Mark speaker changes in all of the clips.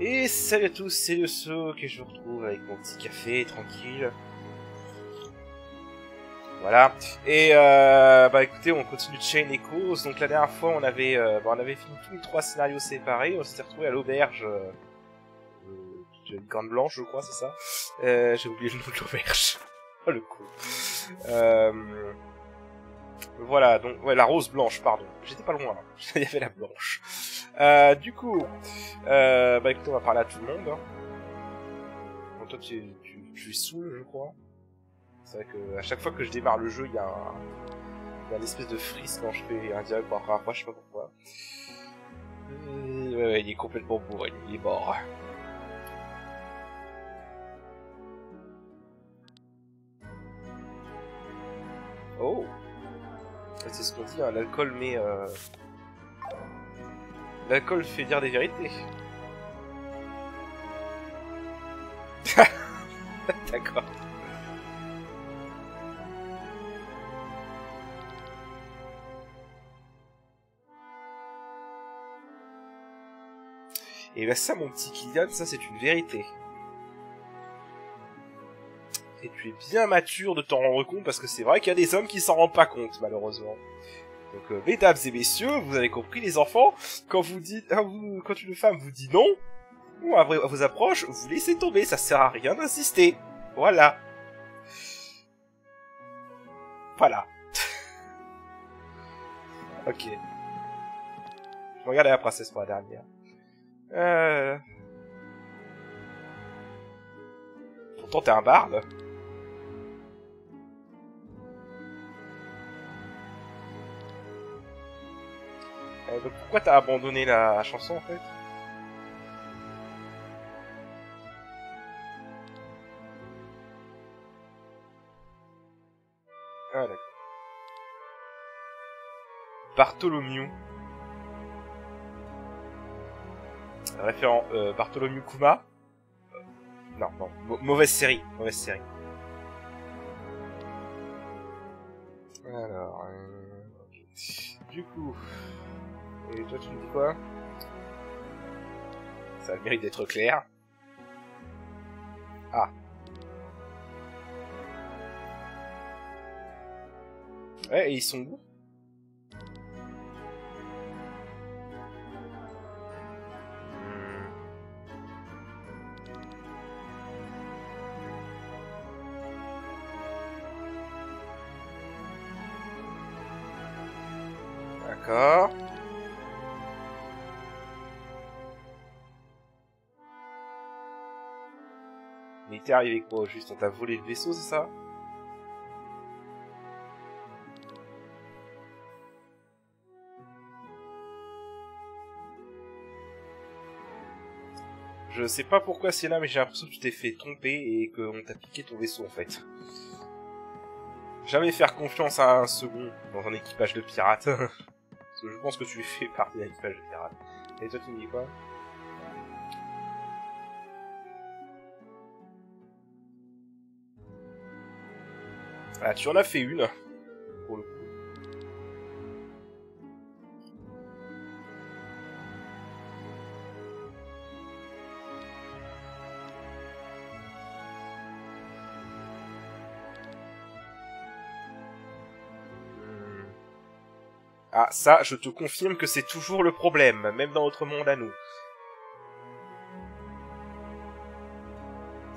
Speaker 1: Et salut à tous, c'est le Souk et je vous retrouve avec mon petit café tranquille. Voilà. Et bah écoutez, on continue de Chain Echoes. Donc la dernière fois, on avait fini tous les 3 scénarios séparés. On s'était retrouvé à l'auberge de Licorne Blanche, je crois, c'est ça. J'ai oublié le nom de l'auberge. Oh le coup. Voilà, donc ouais, la rose blanche, pardon. J'étais pas loin. Il y avait la blanche. Du coup, bah écoutez, on va parler à tout le monde. Hein. Bon, toi, tu es saoul, je crois. C'est vrai que à chaque fois que je démarre le jeu, il y a une espèce de frise quand je fais un dialogue pour la première fois, je sais pas pourquoi. Ouais, il est complètement bourré, il est mort. Oh, c'est ce qu'on dit, hein, l'alcool met... L'alcool fait dire des vérités. D'accord. Et bah ça, mon petit Kylian, ça c'est une vérité. Et tu es bien mature de t'en rendre compte, parce que c'est vrai qu'il y a des hommes qui s'en rendent pas compte, malheureusement. Donc, mesdames et messieurs, vous avez compris les enfants, quand vous dites, quand une femme vous dit non, ou à vos approches, vous laissez tomber, ça sert à rien d'insister. Voilà. Voilà. Ok. Je regardais la princesse pour la dernière. Pourtant, t'es un barde. Donc pourquoi t'as abandonné la chanson, en fait? Ah, d'accord. Bartholomew. Référent, Bartholomew Kuma. Non, mauvaise série, mauvaise série. Alors, okay. Du coup... Et toi, tu me dis quoi? Ça a le mérite d'être clair. Ah. Ouais, et ils sont où? D'accord. Mais t'es arrivé quoi, juste? On t'a volé le vaisseau, c'est ça? Je sais pas pourquoi c'est là, mais j'ai l'impression que tu t'es fait tromper et qu'on t'a piqué ton vaisseau, en fait. Jamais faire confiance à un second dans un équipage de pirates. Parce que je pense que tu fais partie d'un équipage de pirates. Et toi, tu me dis quoi? Ah, tu en as fait une, pour le coup. Ah, ça, je te confirme que c'est toujours le problème, même dans notre monde à nous.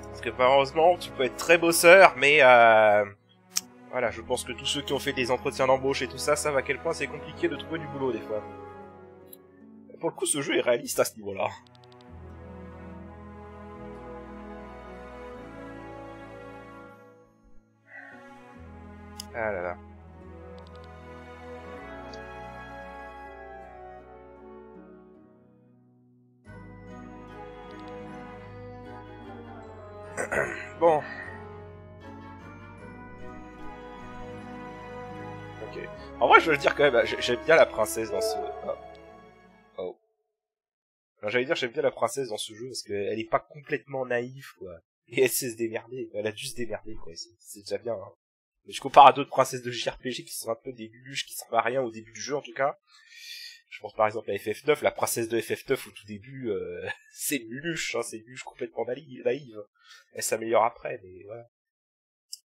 Speaker 1: Parce que malheureusement, tu peux être très bosseur, mais voilà, je pense que tous ceux qui ont fait des entretiens d'embauche et tout ça savent à quel point c'est compliqué de trouver du boulot des fois. Pour le coup, ce jeu est réaliste à ce niveau-là. Ah là là. Bon. Ok. En vrai, je veux le dire quand même, j'aime bien la princesse dans ce... Oh. Alors, j'allais dire, j'aime bien la princesse dans ce jeu parce qu'elle est pas complètement naïve, quoi. Et elle sait se démerder, quoi. Elle a dû se démerder, quoi. C'est déjà bien, hein. Mais je compare à d'autres princesses de JRPG qui sont un peu des luluches qui servent à rien au début du jeu, en tout cas. Je pense par exemple à FF9, la princesse de FF9 au tout début, c'est une Luluche, hein, c'est une Luluche complètement naïve. Elle s'améliore après, mais voilà.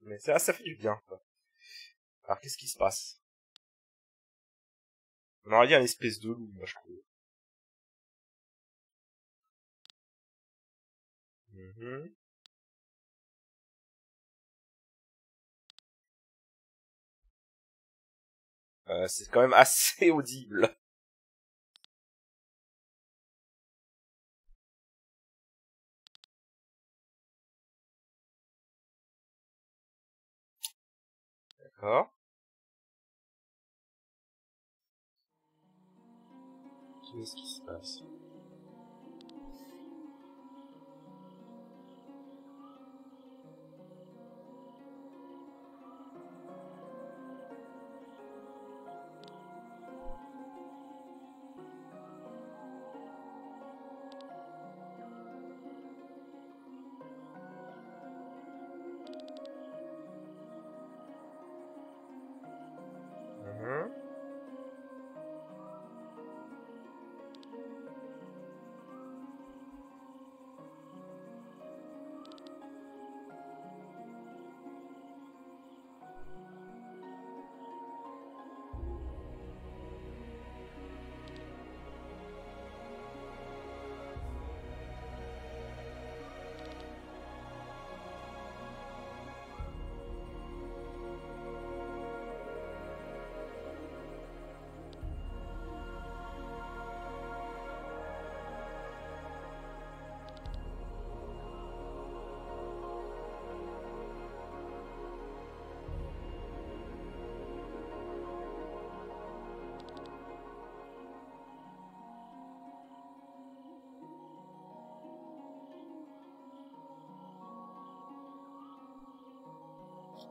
Speaker 1: Mais ça fait du bien, quoi. Alors qu'est-ce qui se passe? On aurait dit un espèce de loup, moi je trouve. Mhm. C'est quand même assez audible. D'accord. Qu'est-ce qui se passe? Mhm.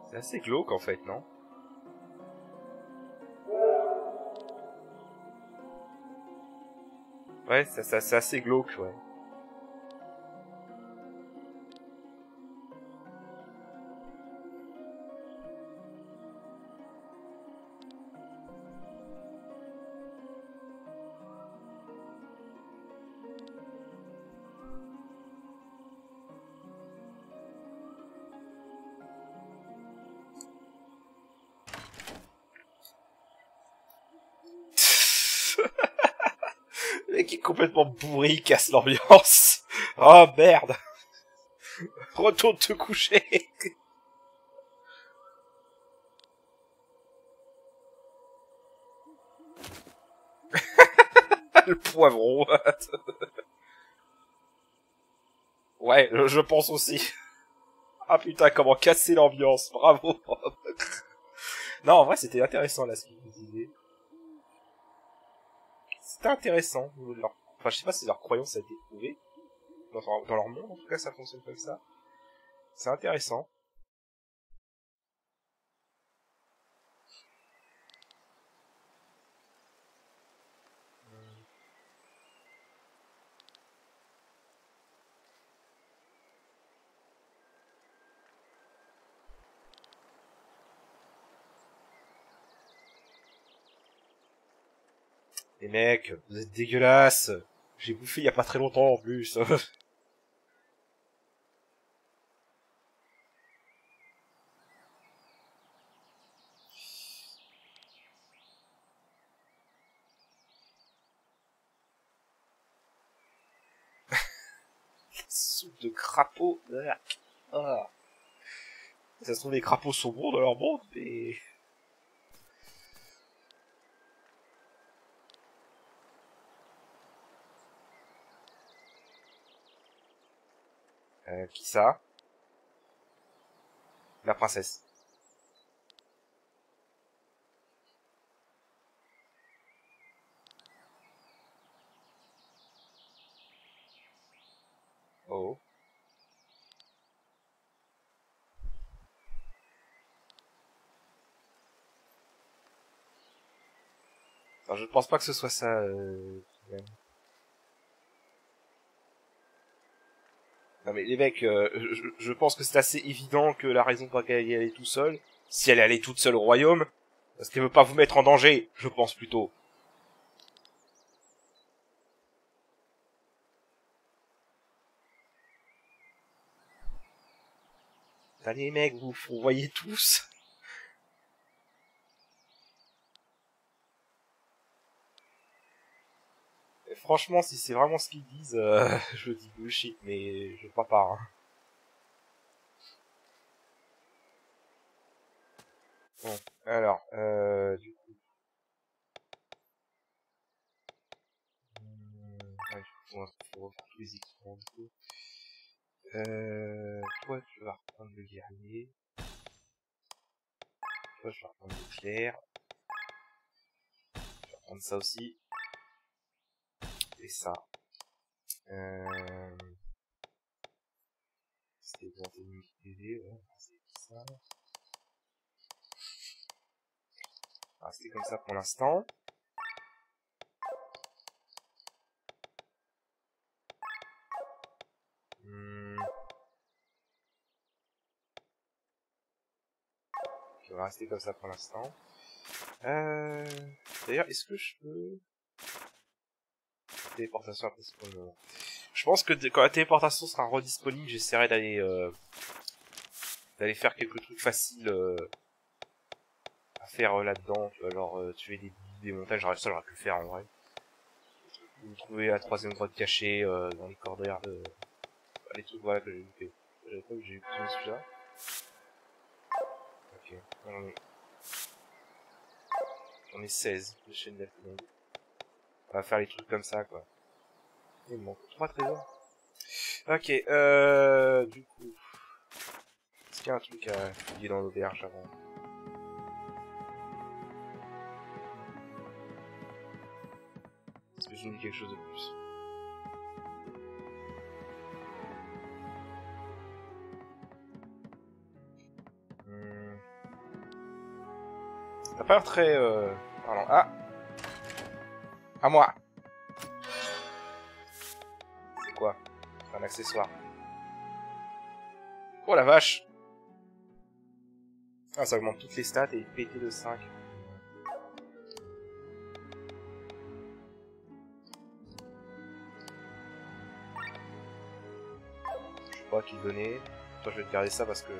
Speaker 1: C'est assez glauque en fait, non? Ouais, c'est assez glauque, ouais. Le mec est complètement bourré, il casse l'ambiance. Oh merde. Retourne te coucher. Le poivron. Ouais, je pense aussi. Ah putain, comment casser l'ambiance. Bravo. Non, en vrai, c'était intéressant là ce qu'il nous disait. C'était intéressant. Enfin, je sais pas si leur croyance a été prouvée. Dans leur monde, en tout cas, ça fonctionne comme ça. C'est intéressant. Les mecs, vous êtes dégueulasses. J'ai bouffé il y a pas très longtemps en plus. Soupe de crapaud. Ah. Ça se trouve, les crapauds sont bons dans leur monde, mais... Qui ça? La princesse. Oh. Alors, je ne pense pas que ce soit ça. Non mais les mecs, je pense que c'est assez évident que la raison pour laquelle elle y allait tout seul, si elle est allée toute seule au royaume, parce qu'elle veut pas vous mettre en danger, je pense plutôt. Putain, les mecs, vous voyez tous. Et franchement, si c'est vraiment ce qu'ils disent, je dis bullshit, mais je crois pas. Hein. Bon, alors, du coup... ouais, on va refaire tous les équipements, du coup. Toi, tu vas reprendre le guerrier. Toi, je vais reprendre le clair. Je vais reprendre ça aussi. Et ça. C'était bon, t'es une PV, ouais, c'est ça. Ah, c'était comme ça pour l'instant. Je vais rester comme ça pour l'instant. D'ailleurs, est-ce que je peux... Téléportation après pour le moment. Je pense que quand la téléportation sera redisponible, j'essaierai d'aller faire quelques trucs faciles à faire là-dedans. Alors tuer des montagnes, ça j'aurais pu le faire en vrai. Ou trouver la troisième grotte cachée dans les cordaires de... les trucs voilà que j'ai loupé. J'avais pas vu que j'ai eu celui-là. Ok. J'en ai 16 de chaînes d'elfe. On va faire les trucs comme ça quoi. Il me manque 3 trésors. Ok, du coup... Est-ce qu'il y a un truc à fouiller dans l'auberge avant? Est-ce que je me dis quelque chose de plus? Ça n'a pas l'air très... Pardon. Ah! À moi! C'est quoi? C'est un accessoire. Oh la vache! Ah, ça augmente toutes les stats et pété de 5. Je sais pas qui donner. Toi, je vais te garder ça parce que...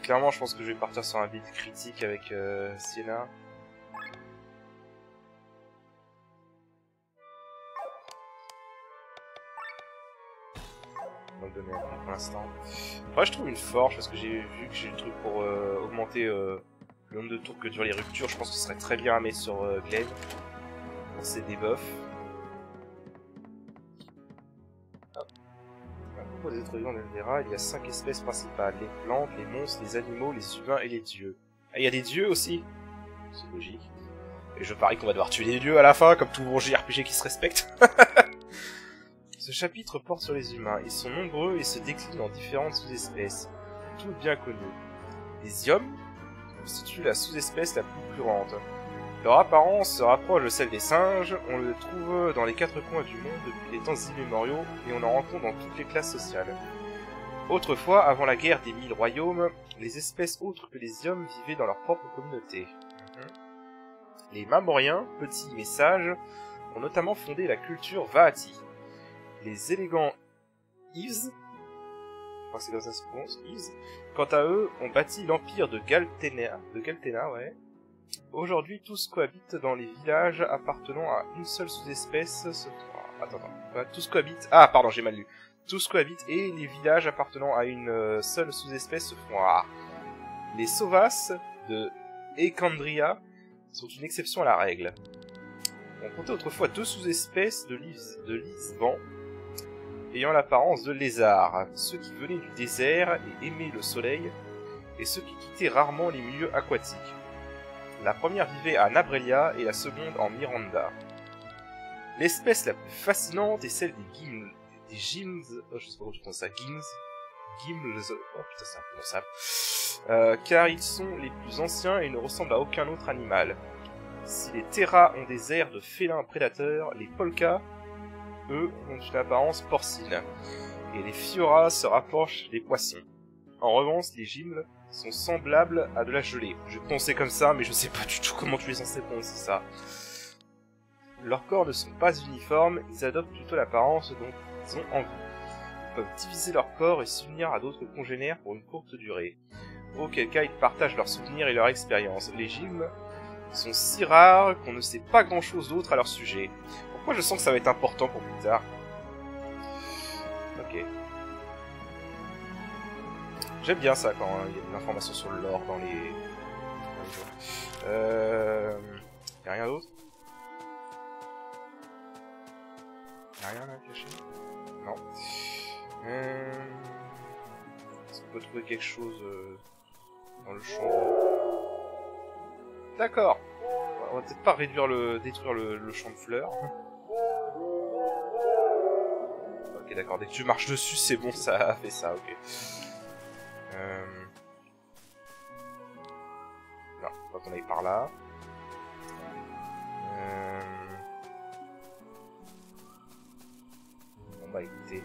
Speaker 1: Clairement, je pense que je vais partir sur un build critique avec Sienna. On va le donner pour l'instant. Après, je trouve une forge parce que j'ai vu que j'ai le truc pour augmenter le nombre de tours que durent les ruptures. Je pense que ce serait très bien à mettre sur Glenn. Pour ses debuffs. Pour les êtres vivants d'Elvera, il y a 5 espèces principales. Les plantes, les monstres, les animaux, les humains et les dieux. Ah, il y a des dieux aussi? C'est logique. Et je parie qu'on va devoir tuer les dieux à la fin, comme tout bon JRPG qui se respecte. Ce chapitre porte sur les humains. Ils sont nombreux et se déclinent en différentes sous-espèces, toutes bien connues. Les Yom constituent la sous-espèce la plus courante. Leur apparence se rapproche de celle des singes, on le trouve dans les 4 coins du monde depuis les temps immémoriaux et on en rencontre dans toutes les classes sociales. Autrefois, avant la guerre des 1000 royaumes, les espèces autres que les Yom vivaient dans leur propre communauté. Les Mamoriens, petits mais sages, ont notamment fondé la culture Vaati. Les élégants Yves, je crois que c'est comme ça que ça se prononce, Yves, quant à eux, ont bâti l'empire de Galtena, ouais. Aujourd'hui, tous cohabitent dans les villages appartenant à une seule sous-espèce. Tous cohabitent. Ah, pardon, j'ai mal lu. Tous cohabitent et les villages appartenant à une seule sous-espèce se font rares. Les Sauvas de Ekandria sont une exception à la règle. On comptait autrefois 2 sous-espèces de Lisvan ayant l'apparence de lézards, ceux qui venaient du désert et aimaient le soleil, et ceux qui quittaient rarement les milieux aquatiques. La première vivait à Nabrelia et la seconde en Miranda. L'espèce la plus fascinante est celle des Gims, je sais pas comment tu prononces ça, Gims, oh putain c'est imprononçable, car ils sont les plus anciens et ne ressemblent à aucun autre animal. Si les Terras ont des airs de félins prédateurs, les Polkas, eux, ont une apparence porcine, et les Fioras se rapprochent des poissons. En revanche, les Gimles sont semblables à de la gelée. Je vais prononcer comme ça, mais je sais pas du tout comment tu es censé prononcer ça. Leurs corps ne sont pas uniformes, ils adoptent plutôt l'apparence dont ils ont envie. peuvent diviser leur corps et s'unir à d'autres congénères pour une courte durée. Auquel cas ils partagent leurs souvenirs et leur expérience. Les gyms sont si rares qu'on ne sait pas grand chose d'autre à leur sujet. Pourquoi je sens que ça va être important pour plus tard? Ok. J'aime bien ça quand il y a des informations sur le lore dans les jeux. Y'a rien d'autre? Y'a rien à cacher? Non. Est-ce qu'on peut trouver quelque chose dans le champ de... D'accord. On va peut-être pas détruire le champ de fleurs. Ok, d'accord. Dès que tu marches dessus, c'est bon, ça a fait ça, ok. Non, faut qu'on aille par là. Bon bah écoutez.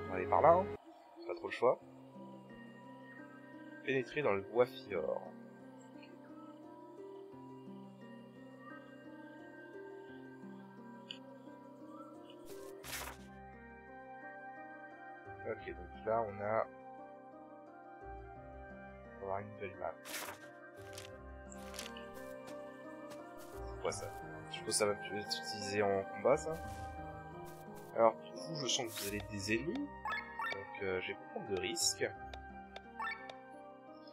Speaker 1: On va aller par là, hein. Pas trop le choix. Pénétrer dans le bois fjord. Ok, donc là on a... On va avoir une nouvelle map. C'est quoi ça? Je suppose que ça va être utilisé en combat, ça. Alors, du coup, je sens que vous allez être des ennemis. Donc, je vais pas prendre de risques.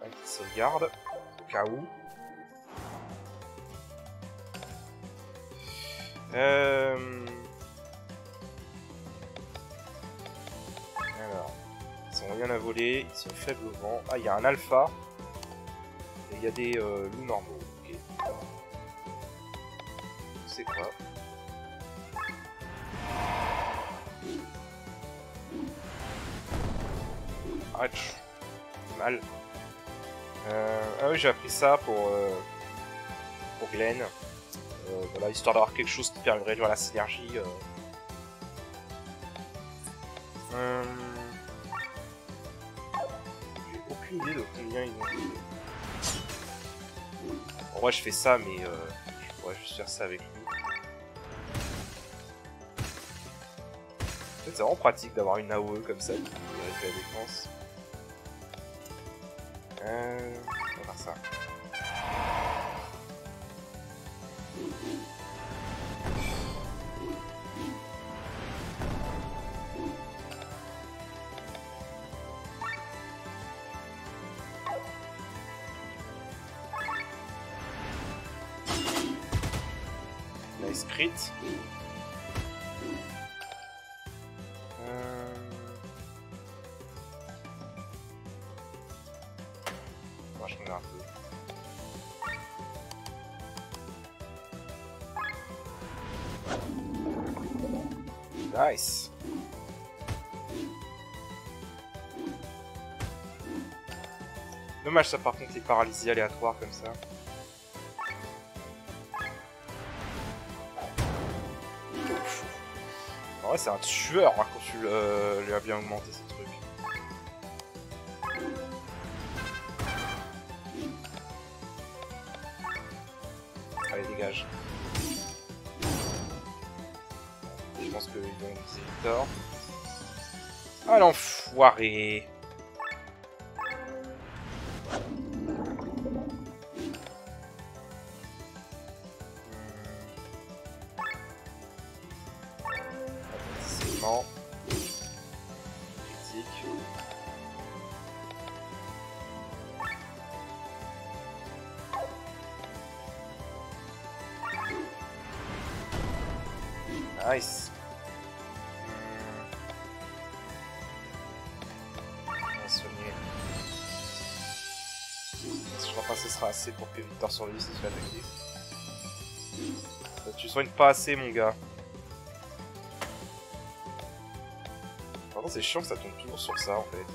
Speaker 1: Un petit sauvegarde, au cas où. Alors, ils ont rien à voler, ils sont faibles au vent. Ah, il y a un alpha. Et il y a des loups normaux. Ok. C'est quoi? Arrête. Mal. Ah oui, j'ai appris ça pour Glenn. Voilà, histoire d'avoir quelque chose qui permet de réduire la synergie. J'ai aucune idée de combien ils ont. En vrai, je fais ça, mais je pourrais juste faire ça avec lui. En fait, c'est vraiment pratique d'avoir une AOE comme ça qui réduit la défense. On va faire ça. Nice crit. Moi je regarde un peu. Nice. Dommage ça par contre les paralysies aléatoires comme ça. En vrai c'est un tueur hein, quand tu lui as bien augmenté ce truc. Allez dégage. Je pense qu'ils vont viser Victor. Ah l'enfoiré. Critique. Nice. Bien soigné. Je crois pas que ce sera assez pour que Victor survive s'il se fait attaquer. Tu soignes pas assez mon gars. C'est chiant que ça tombe toujours sur ça en fait.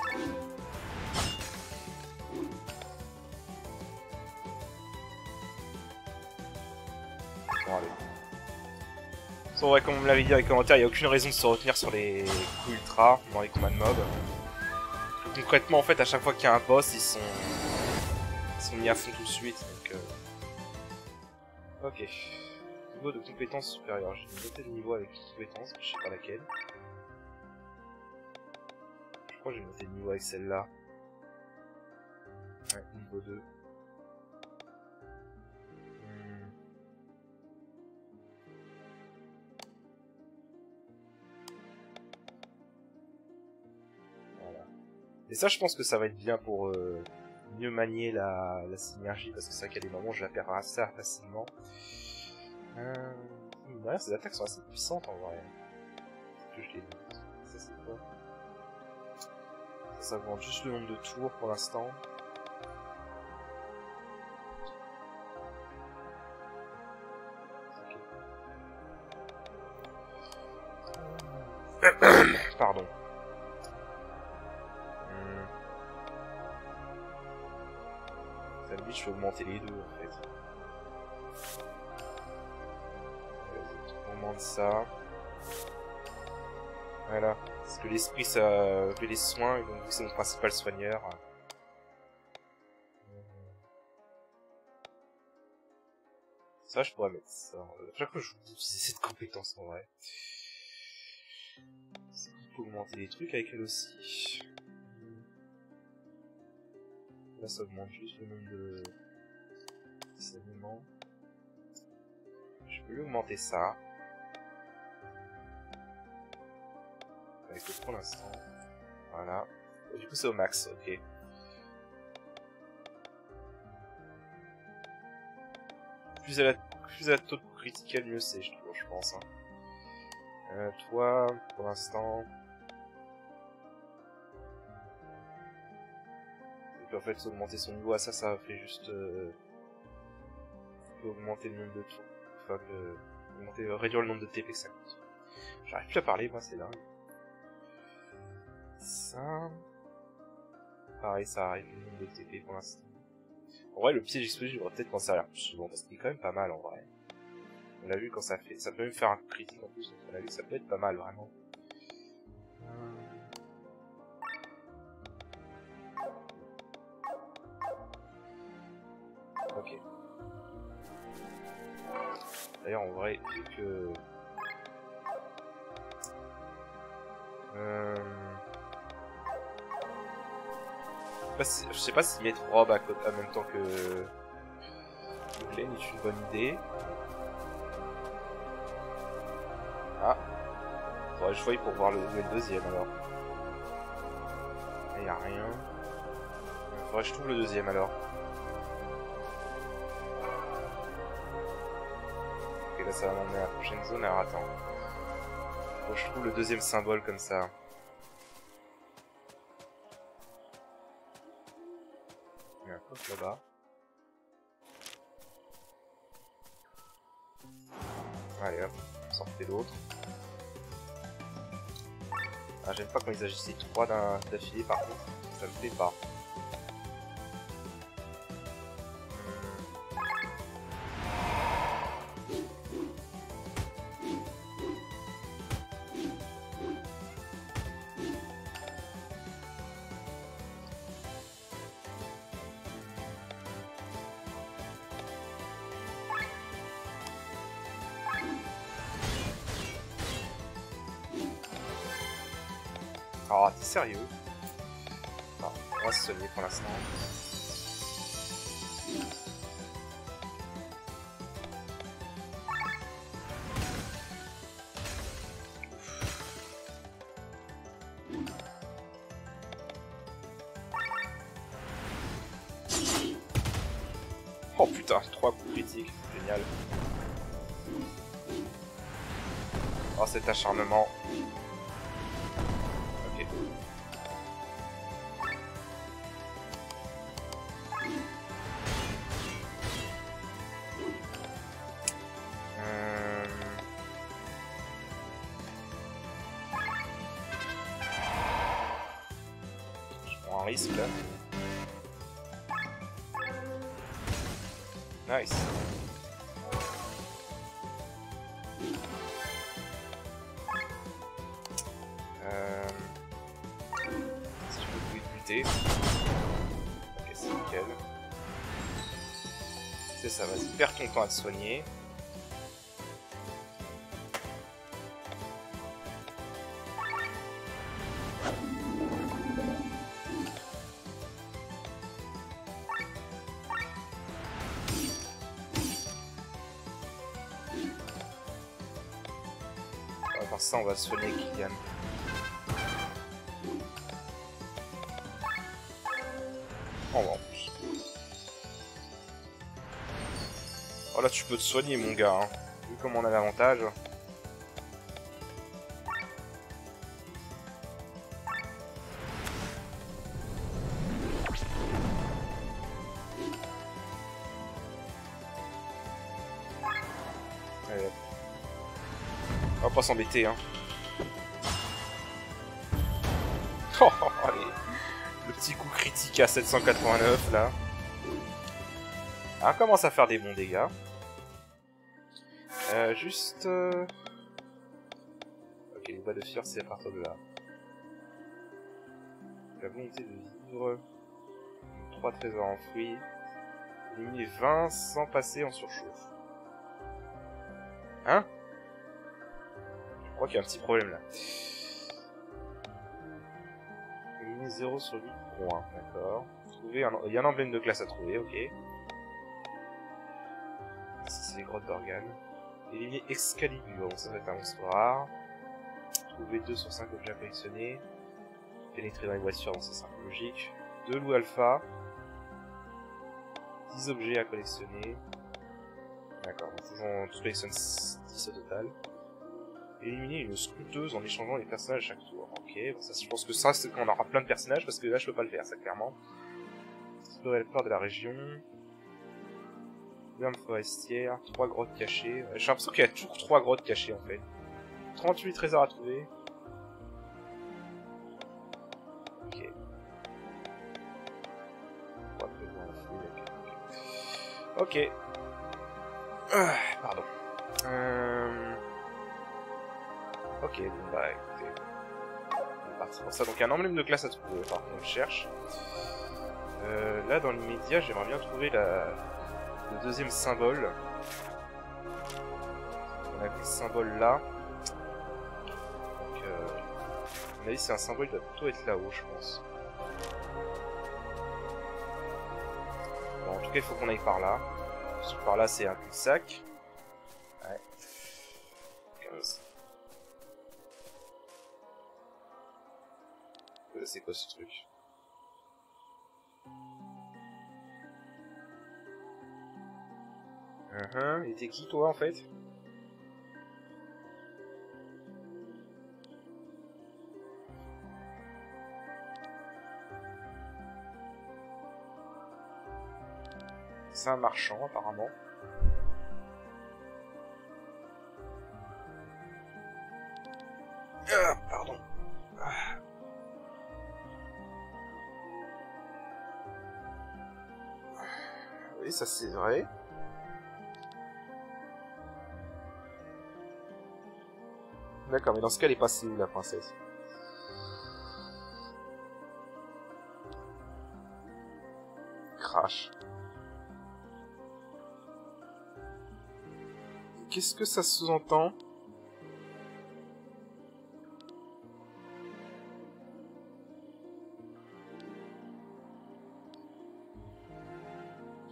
Speaker 1: Bon allez. C'est vrai comme on me l'avait dit dans les commentaires, il n'y a aucune raison de se retenir sur les coups ultra dans les combats de mob. Concrètement en fait à chaque fois qu'il y a un boss ils sont mis à fond tout de suite donc ok. Niveau de compétence supérieure. J'ai noté le niveau avec une compétence, je sais pas laquelle. Je crois que j'ai noté le niveau avec celle-là. Ouais, niveau 2. Voilà. Et ça, je pense que ça va être bien pour mieux manier la synergie, parce que c'est vrai qu'il y a des moments où je la perds assez facilement. Ouais, ces attaques sont assez puissantes en vrai. Que je les dis. Ça, c'est quoi? Ça augmente juste le nombre de tours pour l'instant. Pardon. Ça me dit que je peux augmenter les deux en fait. On augmente ça. Voilà. Parce que l'esprit ça fait les soins, et donc vu que c'est mon principal soigneur. Ça je pourrais mettre ça. À chaque fois je vous utilise cette compétence en vrai. On peut augmenter des trucs avec elle aussi. Là ça augmente juste le nombre de aliments. Je peux lui augmenter ça. Avec le pour l'instant. Voilà. Et du coup c'est au max, ok. Plus elle a taux de critical, mieux c'est, je pense. Hein. Toi, pour l'instant... En fait, augmenter son niveau à ça, ça fait juste... augmenter le nombre de tours. Enfin, réduire le nombre de TP que ça coûte. J'arrive plus à parler, moi, c'est dingue. Ça... Pareil, ça arrive le nombre de TP pour l'instant. En vrai, le piège explosif, j'aurais peut-être pensé à l'air plus souvent, parce qu'il est quand même pas mal, en vrai. On l'a vu quand ça fait... Ça peut même faire un critique en plus, donc on a vu que ça peut être pas mal, vraiment. Ok. D'ailleurs, en vrai, vu que... Je sais pas si mettre Rob en même temps que... Glenn est une bonne idée. Ah. Faudrait que je voie pour voir le deuxième alors. Il y a rien. Faudrait que je trouve le deuxième alors. Ok, là ça va m'emmener à la prochaine zone. Alors attends. Faut que je trouve le deuxième symbole comme ça. Il y a un coffre là-bas. Allez hop, sortez l'autre. Ah, j'aime pas quand ils agissent les trois d'affilée par contre, ça me plaît pas. Oh, t'es sérieux? Non, on va se soigner pour l'instant. Oh putain, 3 coups critiques, génial. Oh, cet acharnement. Ok. Je prends un risque là. Nice. Si tu peux buter. Ok, c'est nickel. C'est ça, vas-y, perds ton temps à te soigner. Enfin, ça, on va se soigner avec Kylian. Oh, en plus. Oh là, tu peux te soigner, mon gars. Hein. Vu comme on a l'avantage. Allez. On va pas s'embêter, hein. Oh, allez. Le petit coup critique à 789, là. Ah, on commence à faire des bons dégâts. Juste... Ok, les bois de fier, c'est à partir de là. La volonté de vivre. 3 trésors enfouis. Éliminer 20 sans passer en surchauffe. Hein? Je crois qu'il y a un petit problème là. Éliminer 0 sur 8 points, d'accord. Trouver un... Il y a un emblème de classe à trouver, ok. Ça c'est les grottes d'organes. Éliminer Excalibur, donc ça va être un monstre rare. Trouver 2 sur 5 objets à collectionner. Pénétrer dans les voitures, donc ça c'est logique. 2 loups alpha. 10 objets à collectionner. D'accord, donc on collectionne 10 au total. Éliminer une scruteuse en échangeant les personnages à chaque tour. Ok, bon, ça, je pense que ça c'est quand on aura plein de personnages, parce que là je peux pas le faire, ça clairement. Explorer la plupart de la région. Ferme forestière, 3 grottes cachées. J'ai l'impression qu'il y a toujours 3 grottes cachées en fait. 38 trésors à trouver. Ok. 3 trésors à trouver, ok. Pardon. Ok, bon bah écoutez. On est parti pour ça. Donc il y a un emblème de classe à trouver, par contre on le cherche. Là dans l'immédiat, j'aimerais bien trouver le deuxième symbole. On a vu le symbole là. Donc à mon avis c'est un symbole qui doit plutôt être là-haut je pense. Bon, en tout cas il faut qu'on aille par là. Parce que par là c'est un cul-de-sac. Ouais. 15. C'est quoi ce truc? Il était qui toi en fait? C'est un marchand apparemment. Ah, pardon. Ah. Oui, ça c'est vrai. D'accord, mais dans ce cas, elle est passée où la princesse? Crash. Qu'est-ce que ça sous-entend?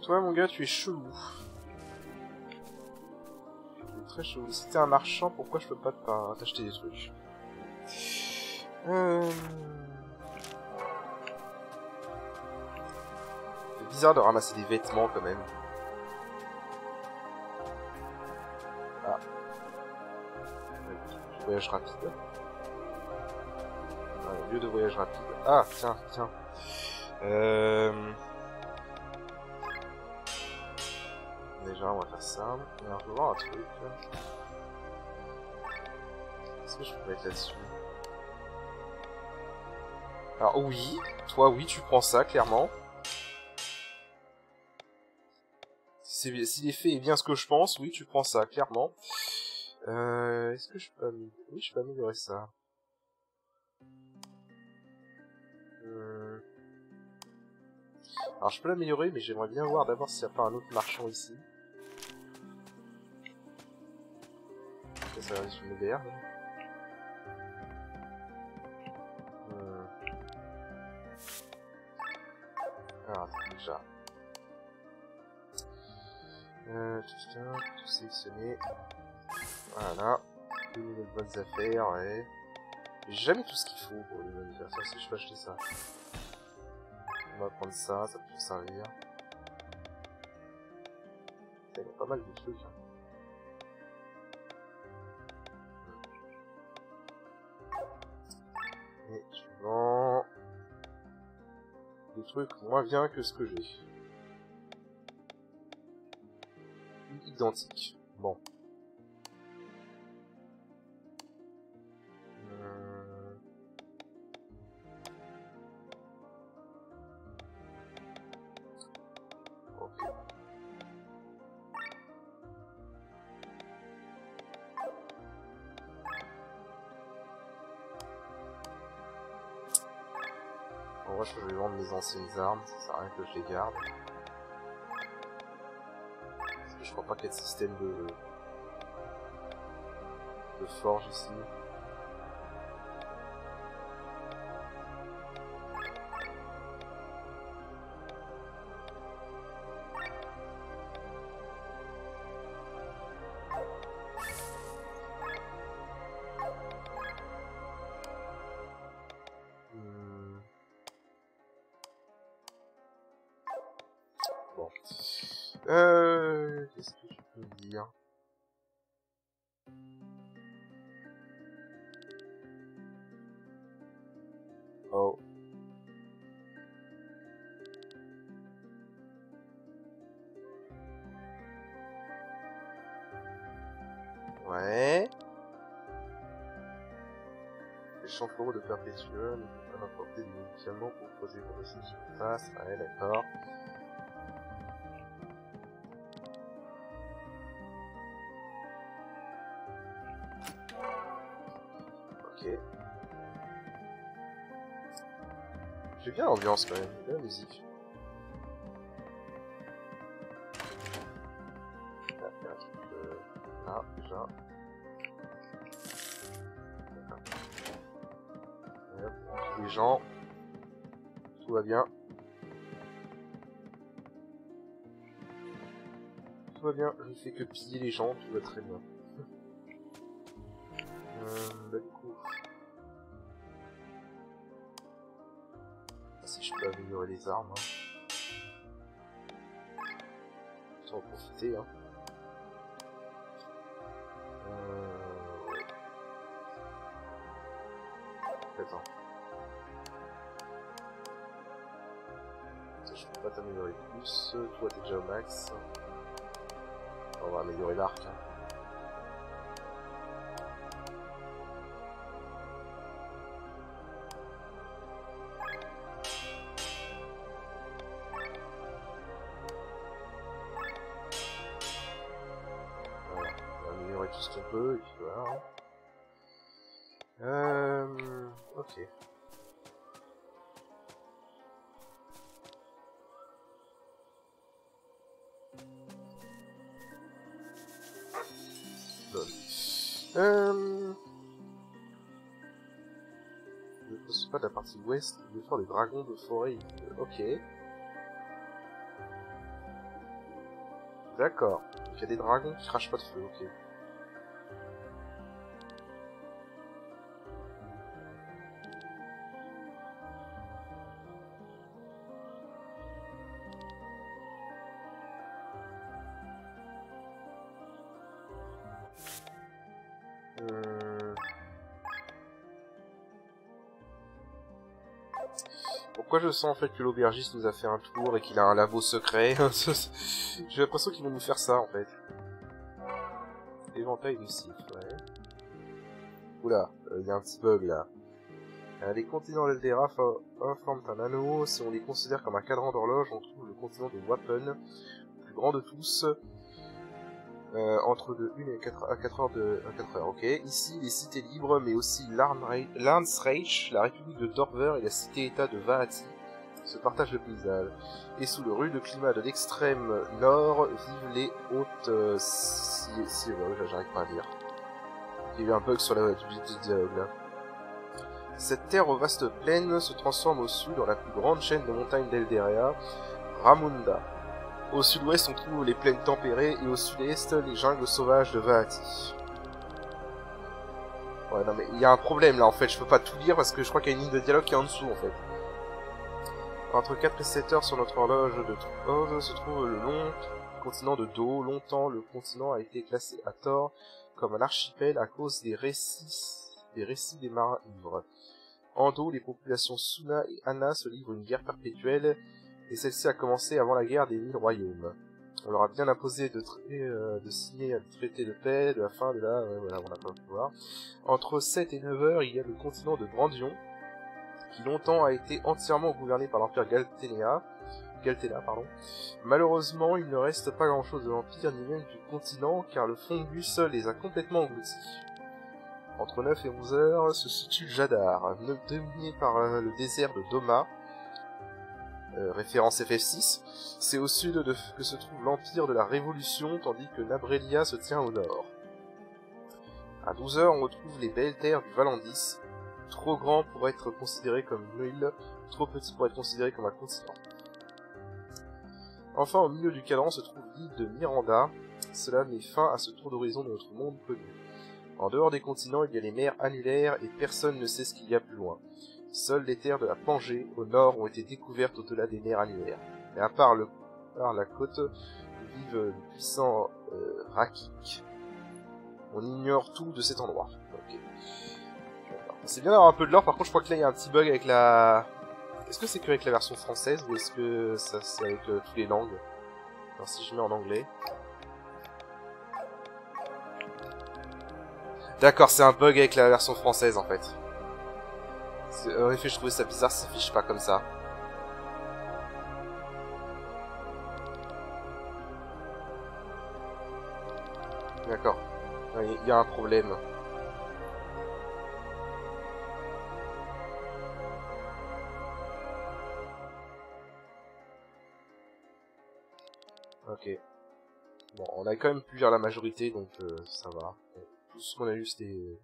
Speaker 1: Toi, mon gars, tu es chelou. Tu es très chelou. Si t'es un marchand, pourquoi je peux pas t'acheter des trucs? C'est bizarre de ramasser des vêtements, quand même. Ah. Voyage rapide. Lieu de voyage rapide. Ah, tiens, tiens. Déjà, on va faire ça. Alors, je vais voir un truc. Est-ce que je peux mettre là-dessus? Alors, oui. Toi, oui, tu prends ça, clairement. Si l'effet est bien ce que je pense, oui, tu prends ça, clairement. Est-ce que je peux améliorer? Oui, je peux améliorer ça. Alors, je peux l'améliorer, mais j'aimerais bien voir d'abord s'il n'y a pas un autre marchand ici. Ça va être une merde. Alors, attends, déjà. Tout sélectionner. Voilà.
Speaker 2: de nouvelles bonnes affaires, ouais. J'ai jamais tout ce qu'il faut pour les bonnes affaires, ça aussi je peux acheter ça. On va prendre ça, ça peut servir. Il y a pas mal de trucs. Hein. Et je vends des trucs moins bien que ce que j'ai. Identique. Bon. Ok. En vrai, je vais vendre mes anciennes armes, ça sert à rien que je les garde. Parce que je crois pas qu'il y ait de système de forge ici. Bon. Qu'est-ce que je peux dire? Oh. Ouais. Les champions de perpétuel ne peuvent pas apporter des médicaments proposés pour le sujet de face. Ouais, d'accord. Ok. J'ai bien l'ambiance quand même, j'ai bien la musique. Là, il y a un truc là, déjà. Les gens. Tout va bien. Tout va bien, je ne fais que piller les gens, tout va très bien. Bah du coup... Si je peux améliorer les armes, hein. Je vais en profiter, hein. Ouais. Attends. Je peux pas t'améliorer plus, toi t'es déjà au max. On va améliorer l'arc. Hein. Voilà, on va améliorer tout ce qu'on peut, et puis voilà. Ok. Je ne suis pas de la partie ouest, je vais faire des dragons de forêt. Ok. D'accord. Donc il y a des dragons qui crachent pas de feu, ok. Pourquoi je sens en fait que l'aubergiste nous a fait un tour et qu'il a un labo secret? J'ai l'impression qu'ils vont nous faire ça en fait. Éventail de cycles, ouais. Oula, il y a un petit bug là. Les continents d'Eldera forment un anneau. Si on les considère comme un cadran d'horloge, on trouve le continent de Wapen, le plus grand de tous. Entre de 1 et 4 heures à 4 heures, ok. Ici, les cités libres, mais aussi Landsreich, la République de Dorver et la cité-état de Vaati se partagent le paysage. Et sous le rude climat de l'extrême nord vivent les hautes... j'arrive pas à lire. Il y a eu un bug sur la du dialogue, là. Cette terre aux vastes plaines se transforme au sud dans la plus grande chaîne de montagnes d'Elderia, Ramunda. Au sud-ouest, on trouve les plaines tempérées et au sud-est, les jungles sauvages de Vaati. Ouais, non mais il y a un problème là en fait, je peux pas tout lire parce que je crois qu'il y a une ligne de dialogue qui est en dessous en fait. Entre 4 et 7 heures sur notre horloge de Trode se trouve le long continent de Do. Longtemps, le continent a été classé à tort comme un archipel à cause des récits des marins ivres. En Do, les populations Suna et Ana se livrent une guerre perpétuelle, et celle-ci a commencé avant la guerre des 1000 royaumes. On leur a bien imposé de signer un traité de paix, de la fin de la... Ouais, voilà, on n'a pas pu voir. Entre 7 et 9 heures, il y a le continent de Brandion, qui longtemps a été entièrement gouverné par l'Empire Galtena. Malheureusement, il ne reste pas grand-chose de l'Empire, ni même du continent, car le Fongus les a complètement engloutis. Entre 9 et 11 heures se situe Jadar, dominé par le désert de Doma, référence FF6. C'est au sud que se trouve l'Empire de la Révolution, tandis que Nabrelia se tient au nord. À 12 heures, on retrouve les belles terres du Valandis, trop grand pour être considéré comme une île, trop petit pour être considéré comme un continent. Enfin, au milieu du cadran se trouve l'île de Miranda. Cela met fin à ce tour d'horizon de notre monde connu. En dehors des continents, il y a les mers annulaires et personne ne sait ce qu'il y a plus loin. Seules les terres de la Pangée, au nord, ont été découvertes au-delà des mers annulaires. Et à part la côte, vivent les puissants Rakik. On ignore tout de cet endroit. Ok. C'est bien d'avoir un peu de lore, par contre je crois que là il y a un petit bug avec la... Est-ce que c'est que avec la version française ou est-ce que ça c'est avec toutes les langues? Alors si je mets en anglais... D'accord, c'est un bug avec la version française en fait. En effet, je trouvais ça bizarre, ça s'affiche pas comme ça. D'accord. Il y a un problème. Ok. Bon, on a quand même pu lire la majorité, donc ça va. Tout ce qu'on a eu, c'était...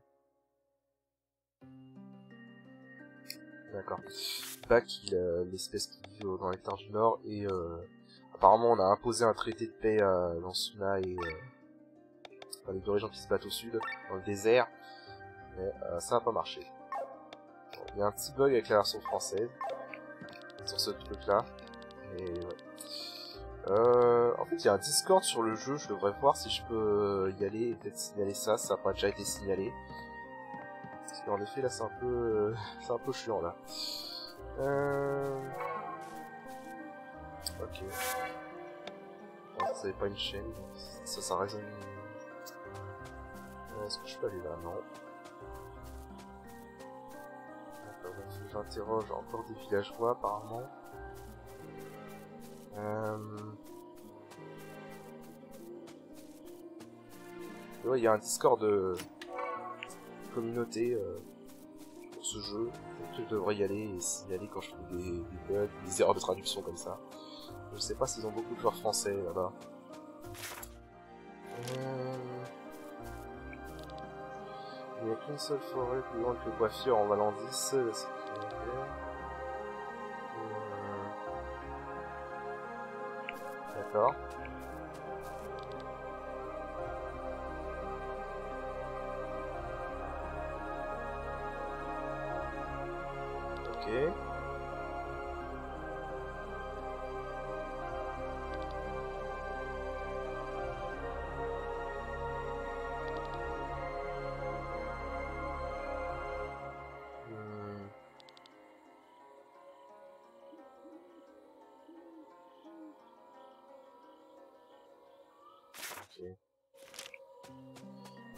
Speaker 2: D'accord. Bak, l'espèce qui vit dans les terres du Nord, et apparemment on a imposé un traité de paix dans Suna et les deux régions qui se battent au sud, dans le désert, mais ça n'a pas marché. Bon, il y a un petit bug avec la version française, sur ce truc-là, mais ouais. En fait, il y a un Discord sur le jeu, je devrais voir si je peux y aller et peut-être signaler ça, ça n'a pas déjà été signalé. Parce qu'en effet, là, c'est un peu chiant, là. Ok. Bon, c'est pas une chaîne, ça résonne... Est-ce que je peux aller là? Non. D'accord, donc j'interroge encore des villageois, apparemment. Ouais, il y a un Discord de communauté pour ce jeu, donc je devrais y aller et signaler quand je trouve des bugs, des erreurs de traduction comme ça. Je sais pas s'ils ont beaucoup de joueurs français là-bas. Il n'y a qu'une seule forêt plus grande que Coiffure en Valandis. D'accord. Ok.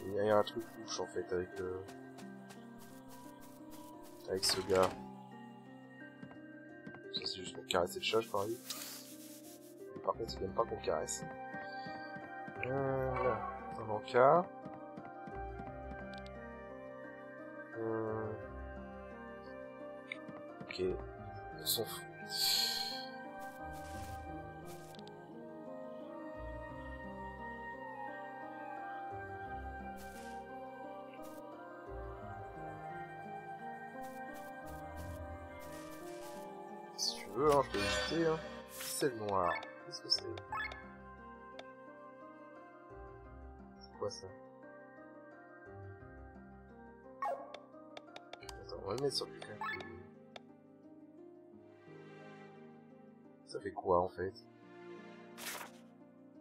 Speaker 2: Il y a un truc louche en fait avec ce gars. Ça c'est juste pour caresser le chat je parie. Par contre il n'aime pas qu'on caresse. Un encas. Ok. On s'en fout. Si tu veux, hein, je peux hésiter. Hein. Sel noir. Qu'est-ce que c'est? C'est quoi ça? Attends, on va le mettre sur quelqu'un. Ça fait quoi en fait?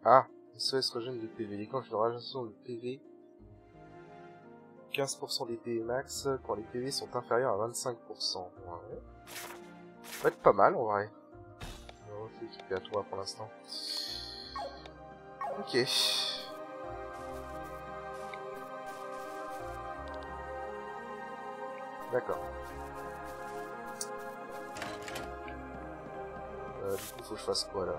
Speaker 2: Ah, SOS régène de PV. Déclenche une régénération de PV. 15% des PV max quand les PV sont inférieurs à 25%. Ouais. Ça va être pas mal en vrai. On va s'équiper à toi pour l'instant. Ok. D'accord. Du coup, faut que je fasse quoi là?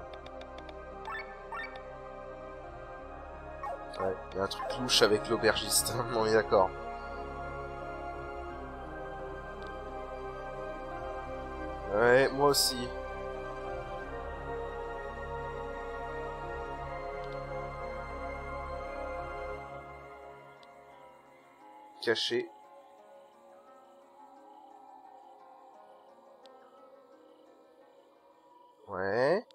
Speaker 2: Ouais, il y a un truc louche avec l'aubergiste. On est d'accord. Ouais, moi aussi. Caché. Ouais.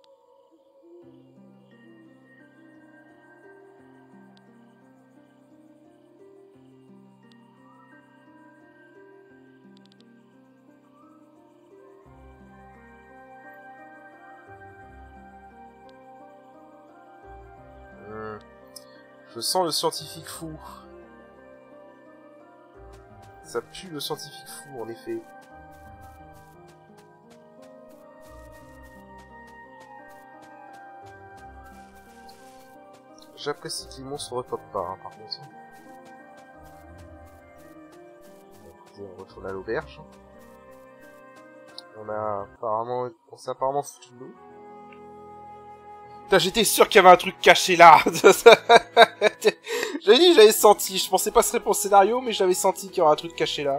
Speaker 2: Je sens le scientifique fou. Ça pue le scientifique fou, en effet. J'apprécie que les monstres ne repopent pas, hein, par contre. On retourne à l'auberge. On s'est apparemment foutu de nous.
Speaker 1: Putain, j'étais sûr qu'il y avait un truc caché là. J'avais dit, j'avais senti. Je pensais pas ce serait pour le scénario, mais j'avais senti qu'il y aurait un truc caché là.